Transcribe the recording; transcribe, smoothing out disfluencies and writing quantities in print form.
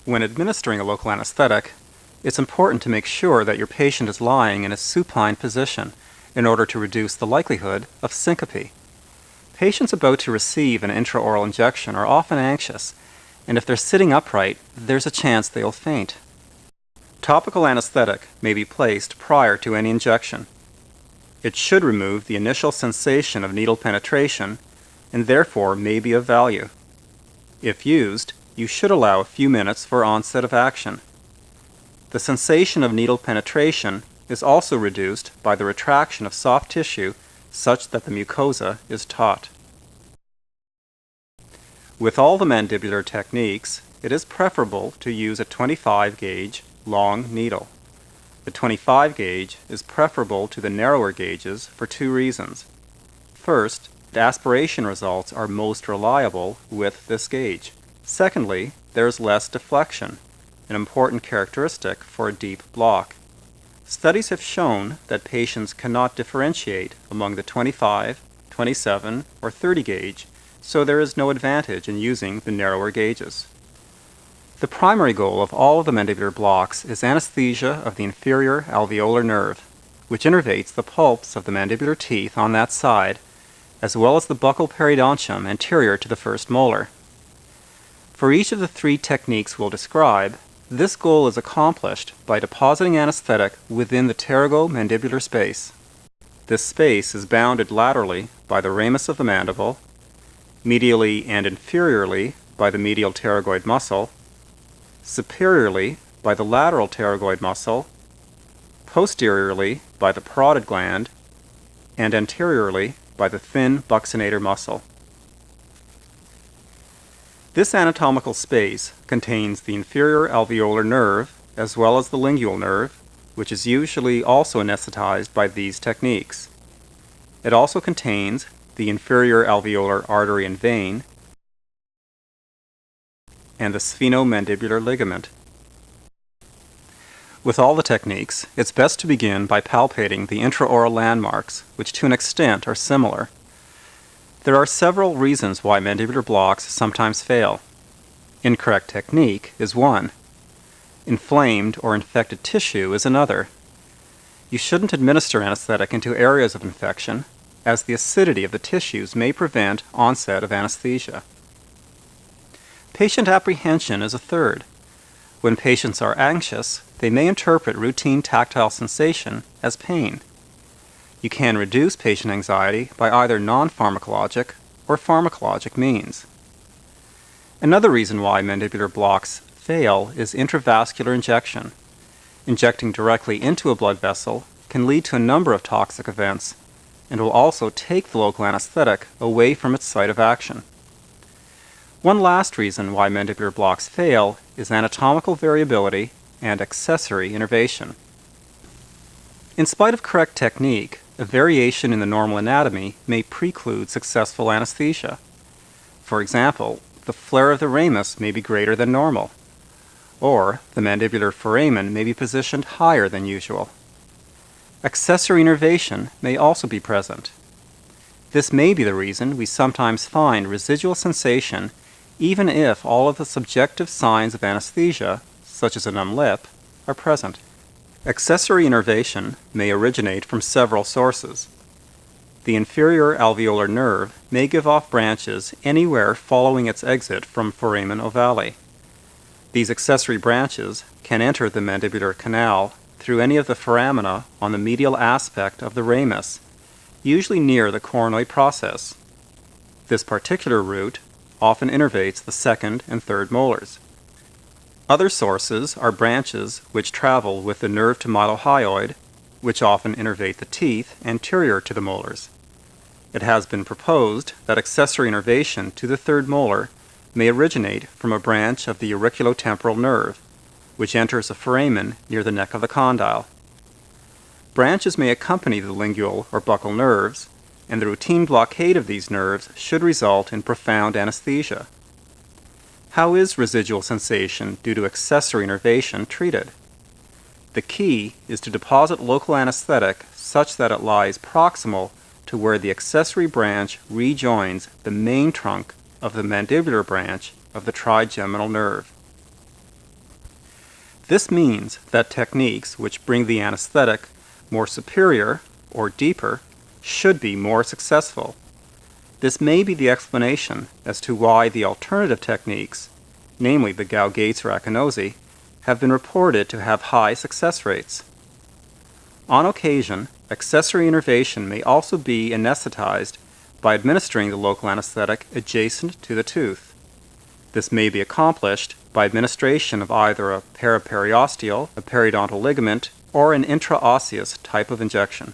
When administering a local anesthetic, it's important to make sure that your patient is lying in a supine position in order to reduce the likelihood of syncope. Patients about to receive an intraoral injection are often anxious, and if they're sitting upright, there's a chance they'll faint. Topical anesthetic may be placed prior to any injection. It should remove the initial sensation of needle penetration and therefore may be of value. If used, you should allow a few minutes for onset of action. The sensation of needle penetration is also reduced by the retraction of soft tissue such that the mucosa is taut. With all the mandibular techniques, it is preferable to use a 25 gauge long needle. The 25 gauge is preferable to the narrower gauges for two reasons. First, the aspiration results are most reliable with this gauge. Secondly, there is less deflection, an important characteristic for a deep block. Studies have shown that patients cannot differentiate among the 25, 27, or 30 gauge, so there is no advantage in using the narrower gauges. The primary goal of all of the mandibular blocks is anesthesia of the inferior alveolar nerve, which innervates the pulps of the mandibular teeth on that side, as well as the buccal periodontium anterior to the first molar. For each of the three techniques we'll describe, this goal is accomplished by depositing anesthetic within the pterygomandibular space. This space is bounded laterally by the ramus of the mandible, medially and inferiorly by the medial pterygoid muscle, superiorly by the lateral pterygoid muscle, posteriorly by the parotid gland, and anteriorly by the thin buccinator muscle. This anatomical space contains the inferior alveolar nerve as well as the lingual nerve, which is usually also anesthetized by these techniques. It also contains the inferior alveolar artery and vein, and the sphenomandibular ligament. With all the techniques, it's best to begin by palpating the intraoral landmarks, which to an extent are similar. There are several reasons why mandibular blocks sometimes fail. Incorrect technique is one. Inflamed or infected tissue is another. You shouldn't administer anesthetic into areas of infection, as the acidity of the tissues may prevent onset of anesthesia. Patient apprehension is a third. When patients are anxious, they may interpret routine tactile sensation as pain. You can reduce patient anxiety by either non-pharmacologic or pharmacologic means. Another reason why mandibular blocks fail is intravascular injection. Injecting directly into a blood vessel can lead to a number of toxic events and will also take the local anesthetic away from its site of action. One last reason why mandibular blocks fail is anatomical variability and accessory innervation. In spite of correct technique, a variation in the normal anatomy may preclude successful anesthesia. For example, the flare of the ramus may be greater than normal, or the mandibular foramen may be positioned higher than usual. Accessory innervation may also be present. This may be the reason we sometimes find residual sensation even if all of the subjective signs of anesthesia, such as a numb lip, are present. Accessory innervation may originate from several sources. The inferior alveolar nerve may give off branches anywhere following its exit from foramen ovale. These accessory branches can enter the mandibular canal through any of the foramina on the medial aspect of the ramus, usually near the coronoid process. This particular route often innervates the second and third molars. Other sources are branches which travel with the nerve to mylohyoid, which often innervate the teeth anterior to the molars. It has been proposed that accessory innervation to the third molar may originate from a branch of the auriculotemporal nerve, which enters a foramen near the neck of the condyle. Branches may accompany the lingual or buccal nerves, and the routine blockade of these nerves should result in profound anesthesia. How is residual sensation due to accessory innervation treated? The key is to deposit local anesthetic such that it lies proximal to where the accessory branch rejoins the main trunk of the mandibular branch of the trigeminal nerve. This means that techniques which bring the anesthetic more superior or deeper should be more successful. This may be the explanation as to why the alternative techniques, namely the Gao-Gates or Akinosi, have been reported to have high success rates. On occasion, accessory innervation may also be anesthetized by administering the local anesthetic adjacent to the tooth. This may be accomplished by administration of either a paraperiosteal, a periodontal ligament, or an intraosseous type of injection.